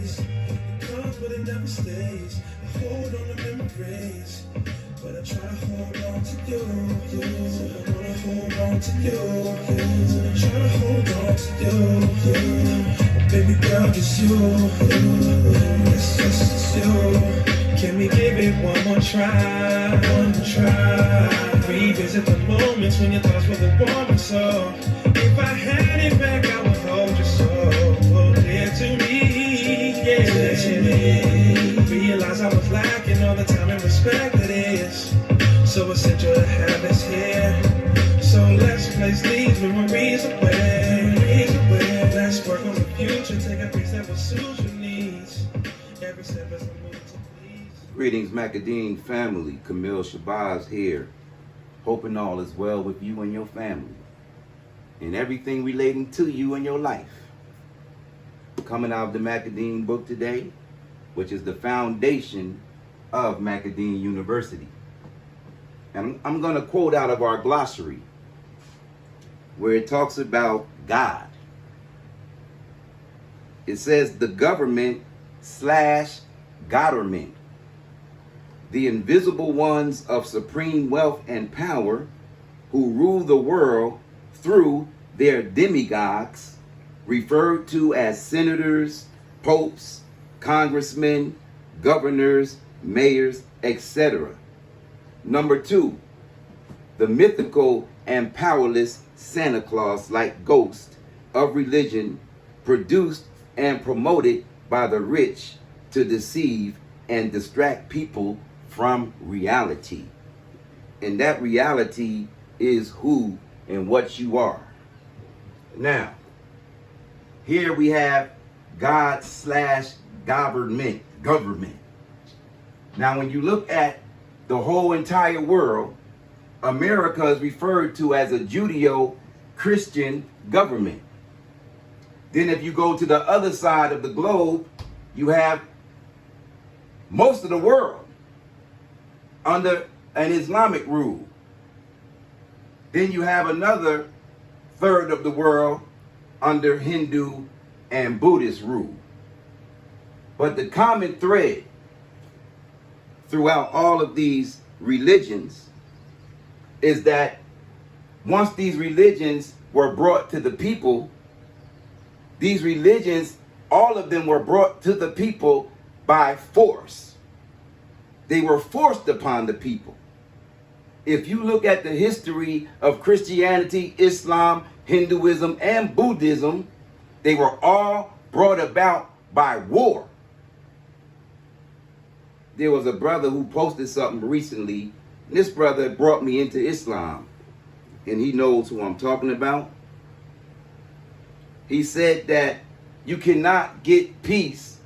Comes, but it never stays. I hold on to memories, but I try to hold on to you. So I wanna hold on to you. So I try to hold on to you. Baby girl, it's you. It's just you. Can we give it one more try? One more try. Revisit the moments when your thoughts were the warmest. So if I had it back, I would hold you so dear to me. Yeah, to me. Realize I was lacking all the time and respect it is so essential to have us here. So let's place these memories away. Let's work on the future. Take every step that suits your needs. Every step as I move to please. Greetings, Macadine family. Camille Shabazz here. Hoping all is well with you and your family and everything relating to you and your life. Coming out of the Macadine book today, which is the foundation of Macadine University. And I'm going to quote out of our glossary where it talks about God. It says the government / government, the invisible ones of supreme wealth and power who rule the world through their demigods, referred to as senators, popes, congressmen, governors, mayors, etc. Number 2, the mythical and powerless Santa Claus-like ghost of religion produced and promoted by the rich to deceive and distract people from reality. And that reality is who and what you are. Now, here we have God / government. Now, when you look at the whole entire world, America is referred to as a Judeo-Christian government. Then if you go to the other side of the globe, you have most of the world under an Islamic rule. Then you have another third of the world under Hindu and Buddhist rule. But the common thread throughout all of these religions is that once these religions were brought to the people, these religions, all of them were brought to the people by force. They were forced upon the people. If you look at the history of Christianity, Islam, Hinduism, and Buddhism, they were all brought about by war. There was a brother who posted something recently. This brother brought me into Islam, and he knows who I'm talking about. He said that you cannot get peace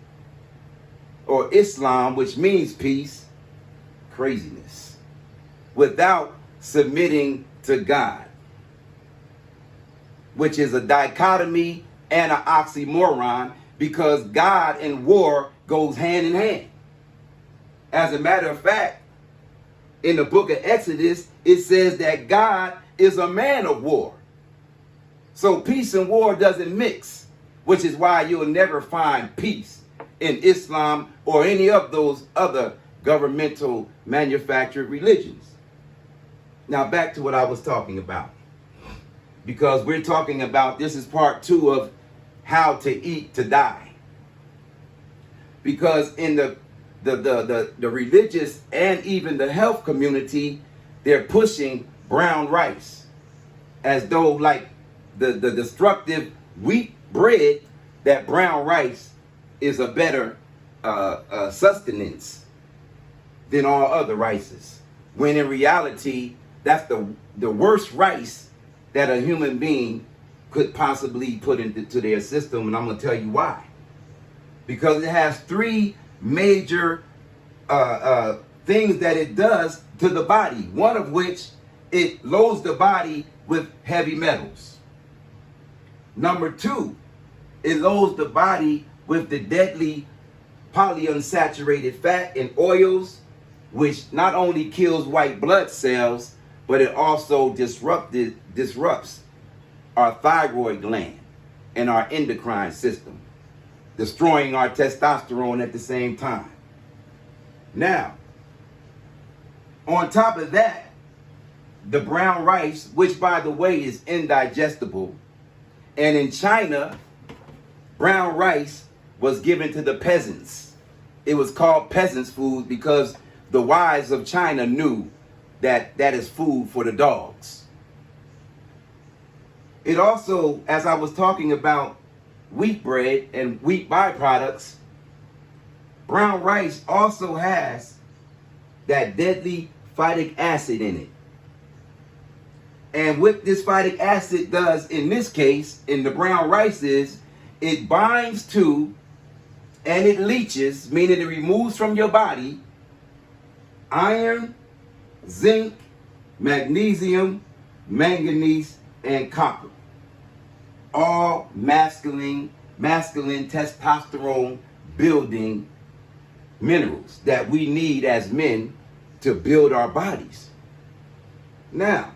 or Islam, which means peace, craziness, without submitting to God, which is a dichotomy and an oxymoron, because God and war goes hand in hand. As a matter of fact, in the book of Exodus, it says that God is a man of war. So peace and war doesn't mix, which is why you'll never find peace in Islam or any of those other governmental manufactured religions. Now back to what I was talking about. Because we're talking about, this is part 2 of how to eat to die. Because in the religious and even the health community, they're pushing brown rice as though like the destructive wheat bread, that brown rice is a better sustenance than all other rices. When in reality, that's the worst rice that a human being could possibly put into their system. And I'm going to tell you why. Because it has 3 major things that it does to the body. One of which, it loads the body with heavy metals. Number 2, it loads the body with the deadly polyunsaturated fat and oils, which not only kills white blood cells, but it also disrupts our thyroid gland and our endocrine system. destroying our testosterone at the same time. Now, on top of that, the brown rice, which by the way is indigestible, and in China, brown rice was given to the peasants. It was called peasants' food because the wives of China knew that that is food for the dogs. It also, as I was talking about wheat bread and wheat byproducts, brown rice also has that deadly phytic acid in it. And what this phytic acid does in this case, in the brown rice, is it binds to and it leaches, meaning it removes from your body, iron, zinc, magnesium, manganese, and copper. All masculine testosterone building minerals that we need as men to build our bodies. Now,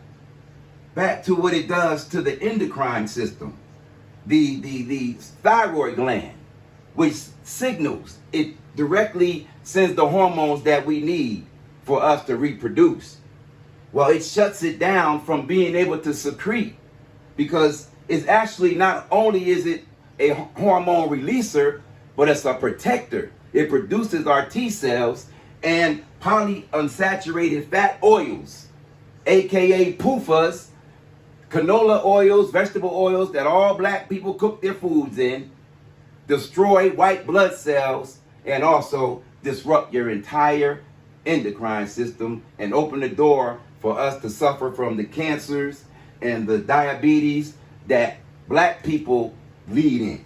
back to what it does to the endocrine system. The thyroid gland, which signals, it directly sends the hormones that we need for us to reproduce. Well, it shuts it down from being able to secrete, because it's actually, not only is it a hormone releaser, but it's a protector. It produces our T cells and polyunsaturated fat oils, aka PUFAs, canola oils, vegetable oils that all black people cook their foods in, destroy white blood cells, and also disrupt your entire endocrine system and open the door for us to suffer from the cancers and the diabetes that black people lead in,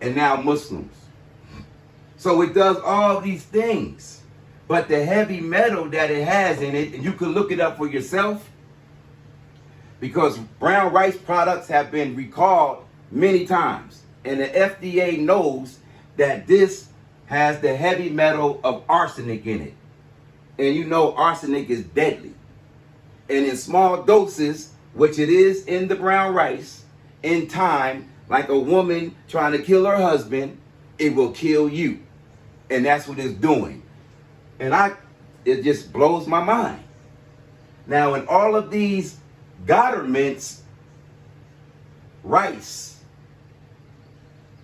and now Muslims. So it does all these things, but the heavy metal that it has in it, and you can look it up for yourself, because brown rice products have been recalled many times, and the FDA knows that this has the heavy metal of arsenic in it. And you know arsenic is deadly. And in small doses, which it is in the brown rice, in time, like a woman trying to kill her husband, it will kill you. And that's what it's doing. And it just blows my mind. Now, in all of these governments, rice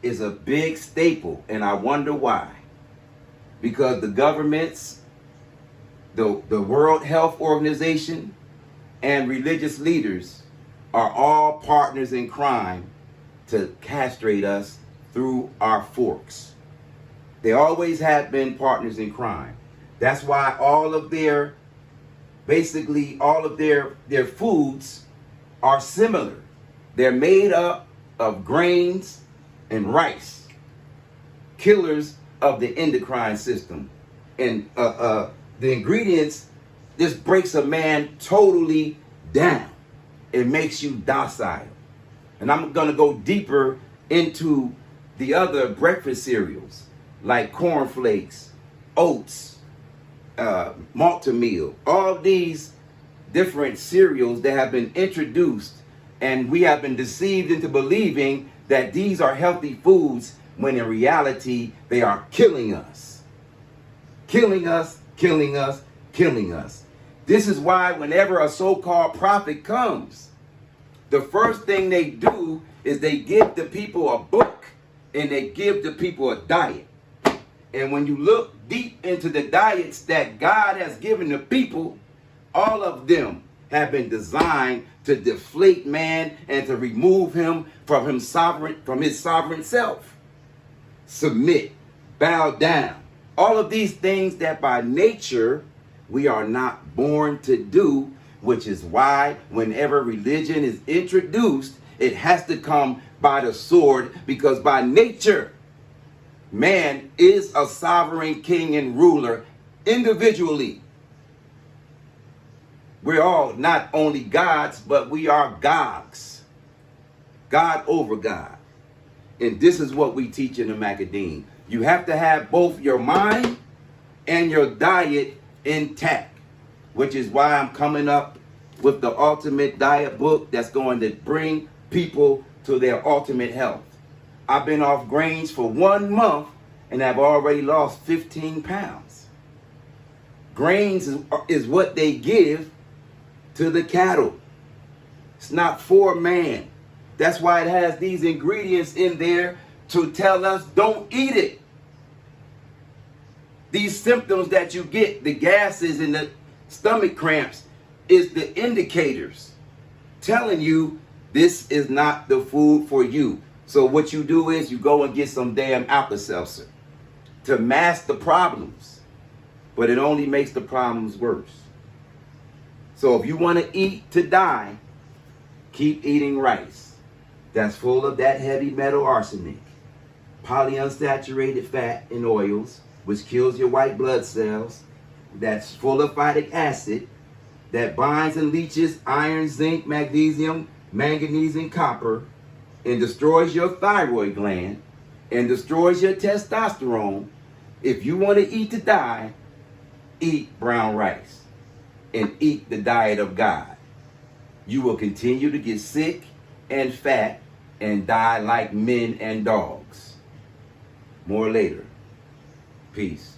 is a big staple, and I wonder why. Because the governments, the World Health Organization, and religious leaders are all partners in crime to castrate us through our forks. They always have been partners in crime. That's why all of their foods are similar. They're made up of grains and rice, killers of the endocrine system. And the ingredients, this breaks a man totally down. It makes you docile. And I'm going to go deeper into the other breakfast cereals like cornflakes, oats, malto-meal, all these different cereals that have been introduced, and we have been deceived into believing that these are healthy foods, when in reality they are killing us. Killing us, killing us, killing us. This is why whenever a so-called prophet comes, the first thing they do is they give the people a book and they give the people a diet. And when you look deep into the diets that God has given the people, all of them have been designed to deflate man and to remove him from his sovereign self. Submit, bow down. All of these things that by nature we are not born to do, which is why whenever religion is introduced, it has to come by the sword, because by nature, man is a sovereign king and ruler individually. We're all not only gods, but we are gods. God over God. And this is what we teach in the Macadine. You have to have both your mind and your diet intact, which is why I'm coming up with the ultimate diet book that's going to bring people to their ultimate health. I've been off grains for 1 month and I've already lost 15 pounds. Grains is what they give to the cattle. It's not for man. That's why it has these ingredients in there to tell us don't eat it. These symptoms that you get, the gases and the stomach cramps, is the indicators telling you this is not the food for you. So what you do is you go and get some damn Alka-Seltzer to mask the problems, but it only makes the problems worse. So if you want to eat to die, keep eating rice. That's full of that heavy metal arsenic, polyunsaturated fat and oils, which kills your white blood cells. That's full of phytic acid that binds and leaches iron, zinc, magnesium, manganese, and copper, and destroys your thyroid gland and destroys your testosterone. If you want to eat to die, eat brown rice and eat the diet of God. You will continue to get sick and fat and die like men and dogs. More later. Peace.